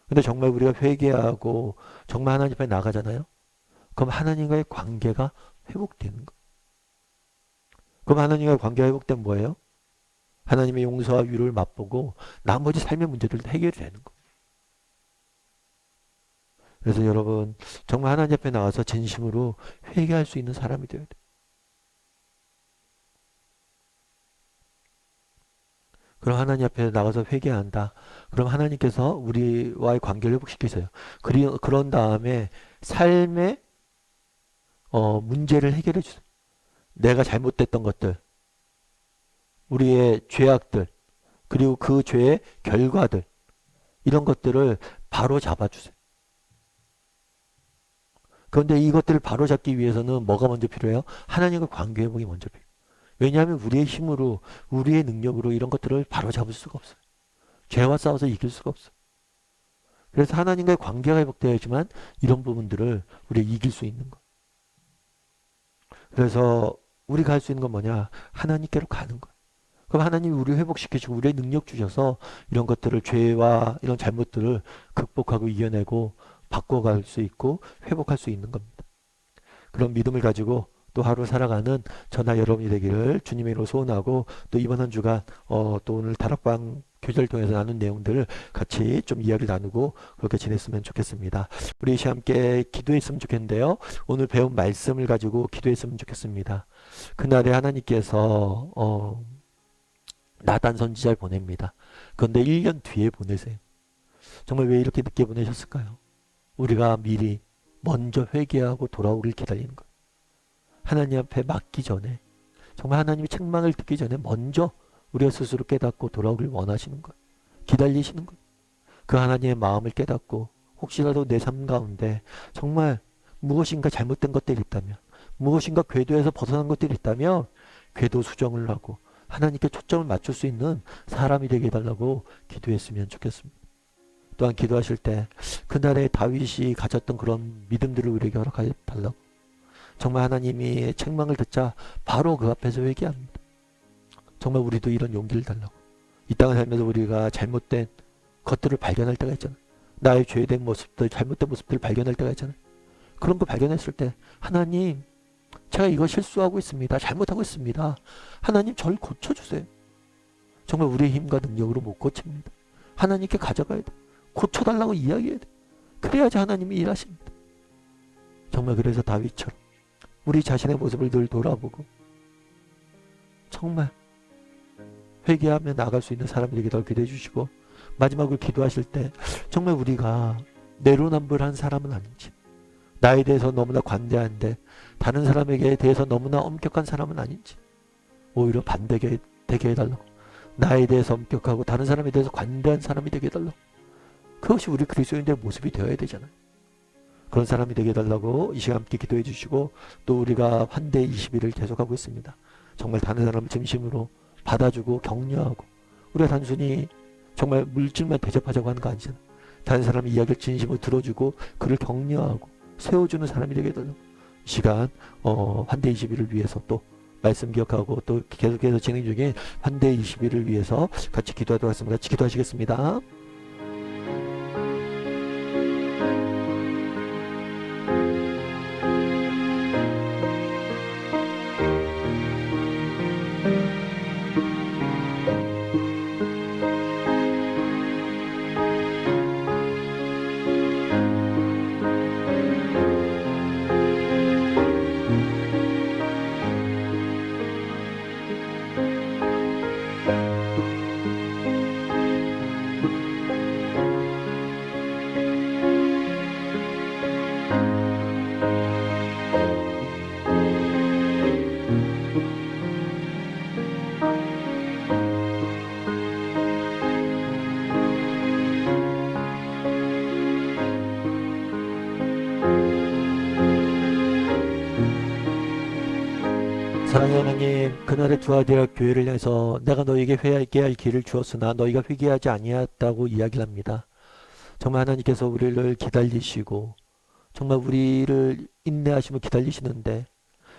근데 정말 우리가 회개하고 정말 하나님 앞에 나가잖아요. 그럼 하나님과의 관계가 회복되는 거. 그럼 하나님과의 관계가 회복되면 뭐예요? 하나님의 용서와 위로를 맛보고 나머지 삶의 문제들도 해결이 되는 거. 그래서 여러분 정말 하나님 앞에 나와서 진심으로 회개할 수 있는 사람이 되어야 돼요. 그럼 하나님 앞에 나가서 회개한다. 그럼 하나님께서 우리와의 관계를 회복시키세요. 그런 다음에 삶의 문제를 해결해 주세요. 내가 잘못됐던 것들, 우리의 죄악들, 그리고 그 죄의 결과들, 이런 것들을 바로 잡아주세요. 그런데 이것들을 바로 잡기 위해서는 뭐가 먼저 필요해요? 하나님과 관계 회복이 먼저 필요해요. 왜냐하면 우리의 힘으로, 우리의 능력으로 이런 것들을 바로잡을 수가 없어요. 죄와 싸워서 이길 수가 없어요. 그래서 하나님과의 관계가 회복되어야지만 이런 부분들을 우리가 이길 수 있는 거예요. 그래서 우리가 할 수 있는 건 뭐냐? 하나님께로 가는 거예요. 그럼 하나님이 우리를 회복시키시고 우리의 능력 주셔서 이런 것들을, 죄와 이런 잘못들을 극복하고 이겨내고 바꿔갈 수 있고 회복할 수 있는 겁니다. 그런 믿음을 가지고 또 하루 살아가는 저나 여러분이 되기를 주님의 이름으로 소원하고, 또 이번 한 주간 또 오늘 다락방 교제를 통해서 나눈 내용들을 같이 좀 이야기를 나누고 그렇게 지냈으면 좋겠습니다. 우리 함께 기도했으면 좋겠는데요. 오늘 배운 말씀을 가지고 기도했으면 좋겠습니다. 그날에 하나님께서 나단 선지자를 보냅니다. 그런데 1년 뒤에 보내세요. 정말 왜 이렇게 늦게 보내셨을까요? 우리가 미리 먼저 회개하고 돌아오길 기다리는 거예요. 하나님 앞에 맡기 전에, 정말 하나님의 책망을 듣기 전에 먼저 우리가 스스로 깨닫고 돌아오길 원하시는 거예요. 기다리시는 거예요. 그 하나님의 마음을 깨닫고 혹시라도 내 삶 가운데 정말 무엇인가 잘못된 것들이 있다면, 무엇인가 궤도에서 벗어난 것들이 있다면 궤도 수정을 하고 하나님께 초점을 맞출 수 있는 사람이 되게 해달라고 기도했으면 좋겠습니다. 또한 기도하실 때 그날의 다윗이 가졌던 그런 믿음들을 우리에게 허락해 달라고, 정말 하나님이 책망을 듣자 바로 그 앞에서 회개합니다. 정말 우리도 이런 용기를 달라고. 이 땅을 살면서 우리가 잘못된 것들을 발견할 때가 있잖아요. 나의 죄된 모습들, 잘못된 모습들을 발견할 때가 있잖아요. 그런 거 발견했을 때 하나님, 제가 이거 실수하고 있습니다. 잘못하고 있습니다. 하나님 저를 고쳐주세요. 정말 우리의 힘과 능력으로 못 고칩니다. 하나님께 가져가야 돼. 고쳐달라고 이야기해야 돼. 그래야지 하나님이 일하십니다. 정말 그래서 다윗처럼 우리 자신의 모습을 늘 돌아보고 정말 회개하며 나아갈 수 있는 사람이 되기를 기도해 주시고, 마지막으로 기도하실 때 정말 우리가 내로남불한 사람은 아닌지, 나에 대해서 너무나 관대한데 다른 사람에게 대해서 너무나 엄격한 사람은 아닌지, 오히려 반대게 되게 해달라고, 나에 대해서 엄격하고 다른 사람에 대해서 관대한 사람이 되게 해달라고. 그것이 우리 그리스도인들의 모습이 되어야 되잖아요. 그런 사람이 되게 해달라고 이 시간 함께 기도해 주시고, 또 우리가 환대 20일을 계속하고 있습니다. 정말 다른 사람을 진심으로 받아주고 격려하고, 우리가 단순히 정말 물질만 대접하자고 하는 거 아니잖아요. 다른 사람의 이야기를 진심으로 들어주고 그를 격려하고 세워주는 사람이 되게 해달라고. 이 시간 환대 20일을 위해서 또 말씀 기억하고 또 계속해서 진행 중인 환대 20일을 위해서 같이 기도하도록 하겠습니다. 같이 기도하시겠습니다. 사랑의 하나님, 그날의 두아디라 교회를 향해서 내가 너에게 회개하게 할 길을 주었으나 너희가 회개하지 아니하였다고 이야기를 합니다. 정말 하나님께서 우리를 기다리시고 정말 우리를 인내하시며 기다리시는데,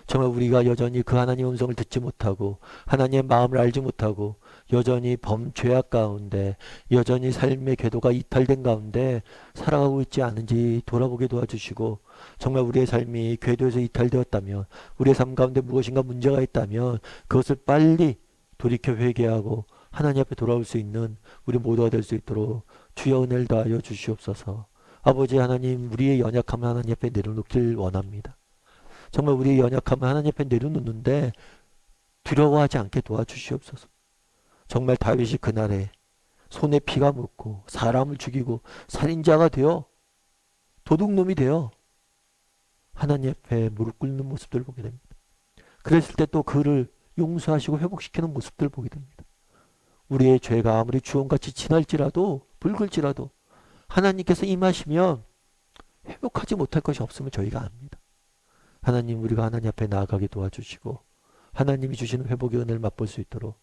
정말 우리가 여전히 그 하나님의 음성을 듣지 못하고 하나님의 마음을 알지 못하고 여전히 죄악 가운데, 여전히 삶의 궤도가 이탈된 가운데 살아가고 있지 않은지 돌아보게 도와주시고, 정말 우리의 삶이 궤도에서 이탈되었다면, 우리의 삶 가운데 무엇인가 문제가 있다면 그것을 빨리 돌이켜 회개하고 하나님 앞에 돌아올 수 있는 우리 모두가 될 수 있도록 주여 은혜를 다하여 주시옵소서. 아버지 하나님, 우리의 연약함을 하나님 앞에 내려놓길 원합니다. 정말 우리의 연약함을 하나님 앞에 내려놓는데 두려워하지 않게 도와주시옵소서. 정말 다윗이 그날에 손에 피가 묻고 사람을 죽이고 살인자가 되어 도둑놈이 되어 하나님 앞에 무릎 꿇는 모습들을 보게 됩니다. 그랬을 때 또 그를 용서하시고 회복시키는 모습들을 보게 됩니다. 우리의 죄가 아무리 주홍같이 진할지라도, 붉을지라도 하나님께서 임하시면 회복하지 못할 것이 없음을 저희가 압니다. 하나님, 우리가 하나님 앞에 나아가게 도와주시고 하나님이 주시는 회복의 은혜를 맛볼 수 있도록,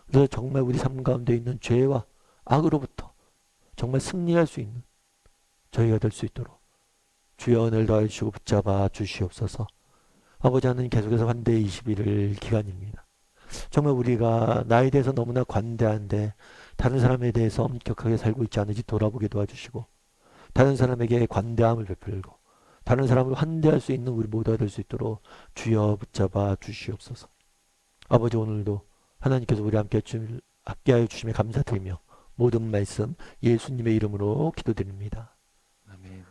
그래서 정말 우리 삶 가운데 있는 죄와 악으로부터 정말 승리할 수 있는 저희가 될 수 있도록 주여 은혜를 더하시고 붙잡아 주시옵소서. 아버지 하나님, 계속해서 환대의 21일 기간입니다. 정말 우리가 나에 대해서 너무나 관대한데 다른 사람에 대해서 엄격하게 살고 있지 않은지 돌아보게 도와주시고, 다른 사람에게 관대함을 베풀고 다른 사람을 환대할 수 있는 우리 모두가 될 수 있도록 주여 붙잡아 주시옵소서. 아버지, 오늘도 하나님께서 우리 함께하여 주심에 감사드리며 모든 말씀 예수님의 이름으로 기도드립니다. 아멘.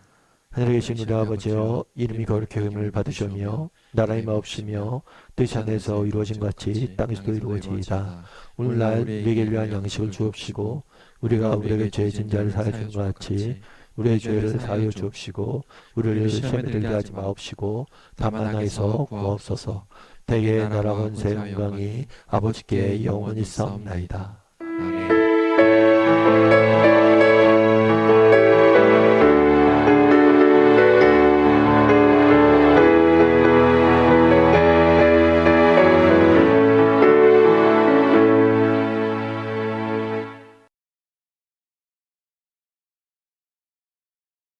하늘에 계신 우리 아버지여, 이름이 거룩히 여김을 받으시며 나라의 마옵시며 뜻이 하늘에서 이루어진 것 같이 땅에서도 이루어지이다. 오늘날 우리에게 위한 양식을 주옵시고, 우리가 우리에게 죄 진 자를 사하여 준 것 같이 우리의 죄를 사하여 주옵시고, 우리를 시험에 들게 하지 마옵시고 다만 하에서 구하옵소서. 대개 나라 권세 영광이 아버지께 영원히 싸움나이다. 아멘.